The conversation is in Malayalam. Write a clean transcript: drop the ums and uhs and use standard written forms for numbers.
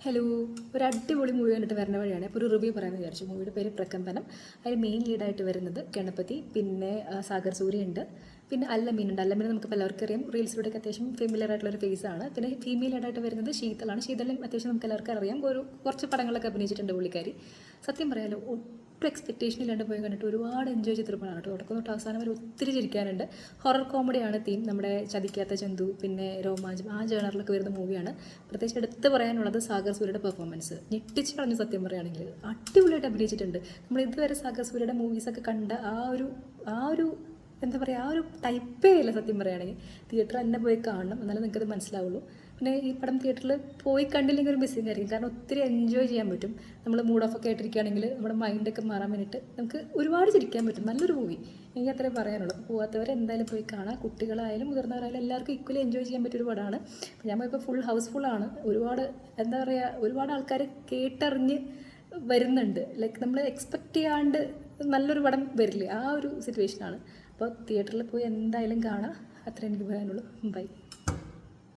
ഹലോ, ഒരു അടിപൊളി മൂവി കണ്ടിട്ട് വരുന്ന വഴിയാണ്. അപ്പോൾ ഒരു റിവ്യൂ പറയാമെന്ന് വിചാരിച്ചു. മൂവിയുടെ പേര് പ്രകമ്പനം. അതിൽ മെയിൻ ലീഡായിട്ട് വരുന്നത് ഗണപതി, പിന്നെ സാഗർ സൂര്യ ഉണ്ട്, പിന്നെ അല്ലമീനുണ്ട്. അല്ലമീൻ നമുക്ക് എല്ലാവർക്കും അറിയാം, റീൽസിലൂടെയൊക്കെ അത്യാവശ്യം ഫെമിലിയർ ആയിട്ടുള്ളൊരു ഫേസാണ്. പിന്നെ ഫീമെയിൽ ആയിട്ട് വരുന്നത് ശീതളാണ്. ശീതളും അത്യാവശ്യം നമുക്ക് എല്ലാവർക്കും അറിയാം, കുറച്ച് പടങ്ങളൊക്കെ അഭിനയിച്ചിട്ടുണ്ട് പുള്ളിക്കാരി. സത്യം പറയാലോ, ഒട്ടും എക്സ്പെക്റ്റേഷൻ ഇല്ലാണ്ട് പോയി കണ്ടിട്ട് ഒരുപാട് എൻജോയ് ചെയ്തിട്ടുള്ളതാണ് കേട്ടോ. തുടക്കം തൊട്ട് അവസാനം വരെ ഒത്തിരി ചിരിക്കാനുണ്ട്. ഹൊറർ കോമഡിയാണ് തീം. നമ്മുടെ ചതിക്കാത്ത ചന്തു, പിന്നെ രോമാഞ്ചം, ആ ജേണറിലൊക്കെ വരുന്ന മൂവിയാണ്. പ്രത്യേകിച്ച് എടുത്ത് പറയാനുള്ളത് സാഗർ സൂര്യയുടെ പെർഫോമൻസ് ഞെട്ടിച്ച് കളഞ്ഞു. സത്യം പറയുകയാണെങ്കിൽ അടിപൊളിയായിട്ട് അഭിനയിച്ചിട്ടുണ്ട്. നമ്മൾ ഇതുവരെ സാഗർ സൂര്യയുടെ മൂവീസൊക്കെ കണ്ട ആ ഒരു എന്താ പറയുക, ആ ഒരു ടൈപ്പേ ഇല്ല. സത്യം പറയുകയാണെങ്കിൽ തിയേറ്ററിൽ തന്നെ പോയി കാണണം, എന്നാലും നിങ്ങൾക്കത് മനസ്സിലാവുള്ളൂ. പിന്നെ ഈ പടം തിയേറ്ററിൽ പോയി കണ്ടില്ലെങ്കിൽ ഒരു മിസ്സിങ് ആയിരിക്കും, കാരണം ഒത്തിരി എൻജോയ് ചെയ്യാൻ പറ്റും. നമ്മൾ മൂഡ് ഓഫ് ഒക്കെ ആയിട്ടിരിക്കുകയാണെങ്കിൽ നമ്മുടെ മൈൻഡൊക്കെ മാറാൻ വേണ്ടിയിട്ട് നമുക്ക് ഒരുപാട് ചിരിക്കാൻ പറ്റും. നല്ലൊരു മൂവി, എനിക്ക് അത്രയും പറയാനുള്ളൂ. അപ്പോൾ പോകാത്തവരെ എന്തായാലും പോയി കാണാം. കുട്ടികളായാലും മുതിർന്നവരായാലും എല്ലാവർക്കും ഈക്വലി എൻജോയ് ചെയ്യാൻ പറ്റിയൊരു പടമാണ്. ഞാൻ പോയപ്പോൾ ഫുൾ ഹൗസ്ഫുള്ളാണ്. ഒരുപാട് എന്താ പറയുക, ഒരുപാട് ആൾക്കാർ കേട്ടറിഞ്ഞ് വരുന്നുണ്ട്. ലൈക്ക് നമ്മൾ എക്സ്പെക്റ്റ് ചെയ്യാണ്ട് നല്ലൊരു പടം വരില്ലേ, ആ ഒരു സിറ്റുവേഷനാണ്. അപ്പോൾ തിയേറ്ററിൽ പോയി എന്തായാലും കാണാം. അത്രേ എനിക്ക് പറയാനുള്ളൂ. ബൈ.